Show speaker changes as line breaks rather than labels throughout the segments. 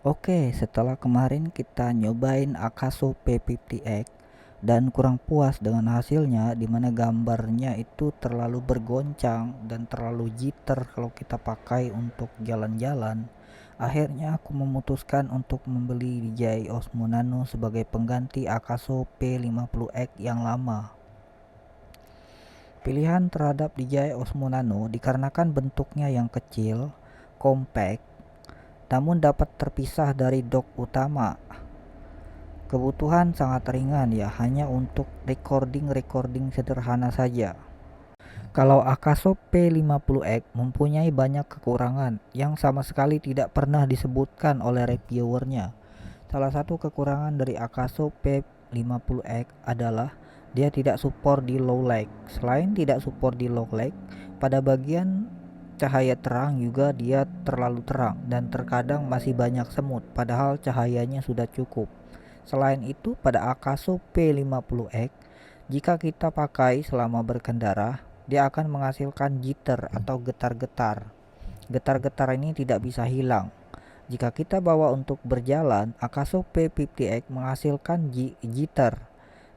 Oke, setelah kemarin kita nyobain Akaso P50X dan kurang puas dengan hasilnya, dimana gambarnya itu terlalu bergoncang dan terlalu jitter kalau kita pakai untuk jalan-jalan. Akhirnya aku memutuskan untuk membeli DJI Osmo Nano sebagai pengganti Akaso P50X yang lama. Pilihan terhadap DJI Osmo Nano dikarenakan bentuknya yang kecil, compact, namun dapat terpisah dari dock utama. Kebutuhan sangat ringan ya, hanya untuk recording sederhana saja. Kalau Akaso P50X mempunyai banyak kekurangan yang sama sekali tidak pernah disebutkan oleh reviewernya. Salah satu kekurangan dari Akaso P50X adalah dia tidak support di low light. Selain tidak support di low light, pada bagian cahaya terang juga dia terlalu terang dan terkadang masih banyak semut padahal cahayanya sudah cukup. Selain itu, pada Akaso P50X, jika kita pakai selama berkendara, dia akan menghasilkan jitter atau getar-getar. Getar-getar ini tidak bisa hilang. Jika kita bawa untuk berjalan, Akaso P50X menghasilkan jitter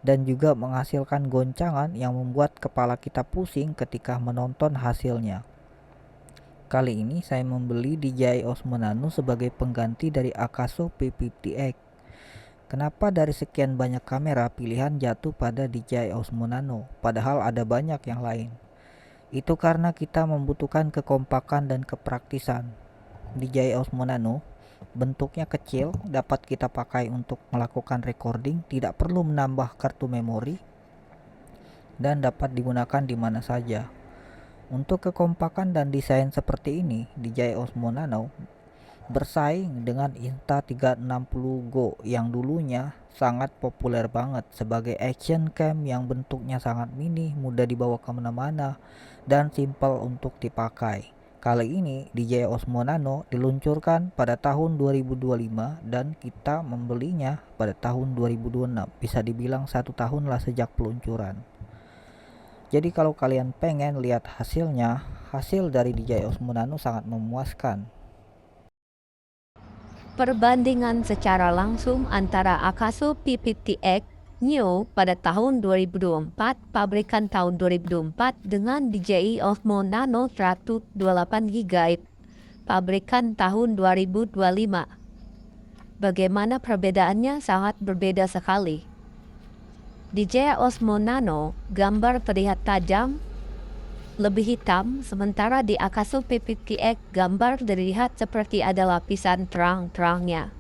dan juga menghasilkan goncangan yang membuat kepala kita pusing ketika menonton hasilnya. Kali ini saya membeli DJI Osmo Nano sebagai pengganti dari Akaso P50X. Kenapa dari sekian banyak kamera pilihan jatuh pada DJI Osmo Nano, padahal ada banyak yang lain? Itu karena kita membutuhkan kekompakan dan kepraktisan. DJI Osmo Nano bentuknya kecil, dapat kita pakai untuk melakukan recording, tidak perlu menambah kartu memori, dan dapat digunakan di mana saja. Untuk kekompakan dan desain seperti ini, DJI Osmo Nano bersaing dengan Insta360 Go yang dulunya sangat populer banget sebagai action cam yang bentuknya sangat mini, mudah dibawa kemana-mana, dan simpel untuk dipakai. Kali ini DJI Osmo Nano diluncurkan pada tahun 2025 dan kita membelinya pada tahun 2026. Bisa dibilang 1 tahun lah sejak peluncuran. Jadi kalau kalian pengen lihat hasilnya, hasil dari DJI Osmo Nano sangat memuaskan.
Perbandingan secara langsung antara Akaso P50X Neo pada tahun 2024, pabrikan tahun 2004 dengan DJI Osmo Nano 128GB, pabrikan tahun 2025. Bagaimana perbedaannya? Sangat berbeda sekali. DJI Osmo Nano gambar terlihat tajam, lebih hitam, sementara di Akaso P50X gambar terlihat seperti ada lapisan terang-terangnya.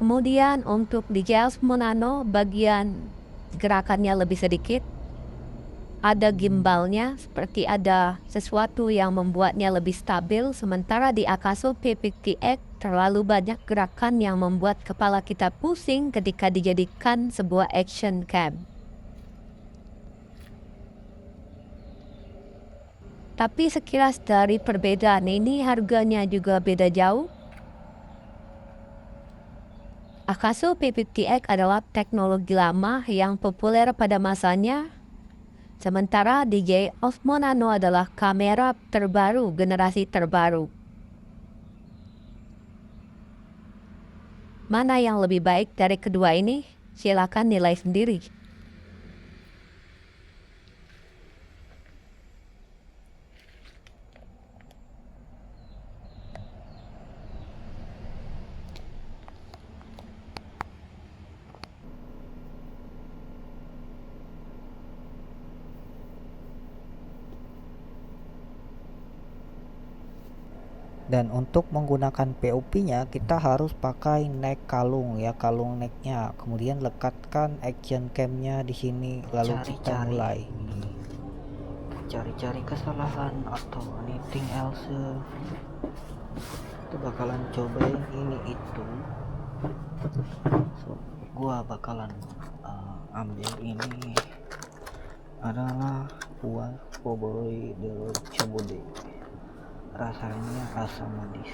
Kemudian untuk DJI Osmo Nano bagian gerakannya lebih sedikit, ada gimbalnya seperti ada sesuatu yang membuatnya lebih stabil, sementara di Akaso P50X terlalu banyak gerakan yang membuat kepala kita pusing ketika dijadikan sebuah action cam. Tapi sekilas dari perbedaan ini harganya juga beda jauh. Akaso P50X adalah teknologi lama yang populer pada masanya, sementara DJI Osmo Nano adalah kamera terbaru, generasi terbaru. Mana yang lebih baik dari kedua ini? Silakan nilai sendiri.
Dan untuk menggunakan POP-nya kita harus pakai neck kalung ya, kalung necknya. Kemudian lekatkan action cam-nya di sini, lalu kita mulai cari-cari kesalahan atau anything else. Kita bakalan cobain ini itu. So, gua bakalan ambil ini adalah buah Poboroy del Chabode. Rasanya asam manis.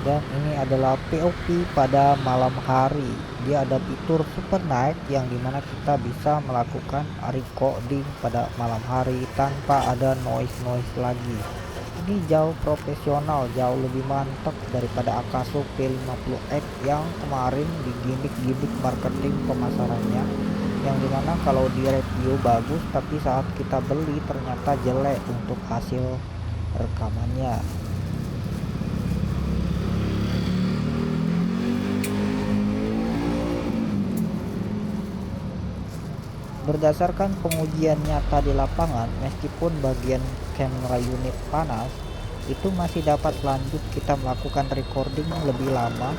Dan ini adalah POV pada malam hari. Dia ada fitur super night yang dimana kita bisa melakukan recording pada malam hari tanpa ada noise lagi. ini jauh profesional, jauh lebih mantap daripada Akaso P50X yang kemarin digimik-gimik marketing pemasarannya, yang dimana kalau di review bagus tapi saat kita beli ternyata jelek untuk hasil rekamannya. Berdasarkan pengujian nyata di lapangan, meskipun bagian kamera unit panas, itu masih dapat lanjut kita melakukan recording lebih lama,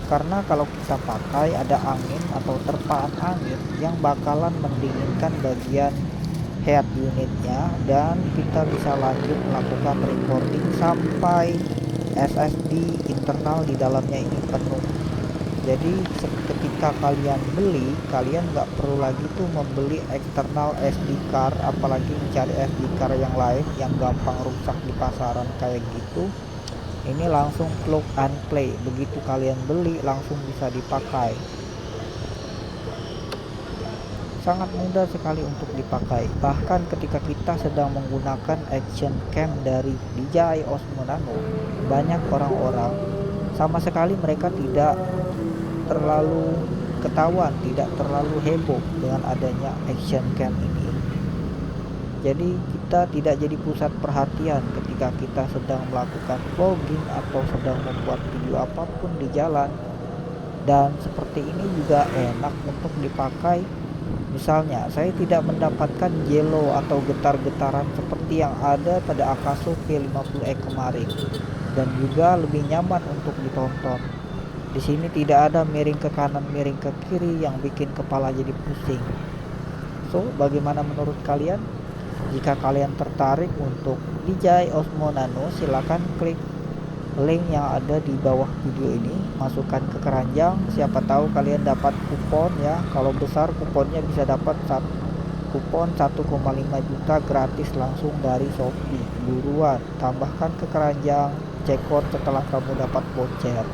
karena kalau kita pakai ada angin atau terpaan angin yang bakalan mendinginkan bagian head unitnya, dan kita bisa lanjut melakukan recording sampai SSD internal di dalamnya ini penuh. Jadi ketika kalian beli, kalian nggak perlu lagi tuh membeli external SD card, apalagi mencari SD card yang lain yang gampang rusak di pasaran kayak gitu. Ini langsung plug and play, begitu kalian beli langsung bisa dipakai. Sangat mudah sekali untuk dipakai. Bahkan ketika kita sedang menggunakan action cam dari DJI Osmo Nano, banyak orang-orang sama sekali mereka tidak terlalu ketahuan, tidak terlalu heboh dengan adanya action cam ini. Jadi kita tidak jadi pusat perhatian ketika kita sedang melakukan vlogging atau sedang membuat video apapun di jalan. Dan seperti ini juga enak untuk dipakai. Misalnya saya tidak mendapatkan yellow atau getar-getaran seperti yang ada pada Akaso P50X kemarin, dan juga lebih nyaman untuk ditonton. Di sini tidak ada miring ke kanan, miring ke kiri yang bikin kepala jadi pusing. So, bagaimana menurut kalian? Jika kalian tertarik untuk DJI Osmo Nano, silakan klik link yang ada di bawah video ini, masukkan ke keranjang. Siapa tahu kalian dapat kupon ya. Kalau besar kuponnya bisa dapat kupon 1,5 juta gratis langsung dari Shopee. Buruan, tambahkan ke keranjang, cekot setelah kamu dapat voucher.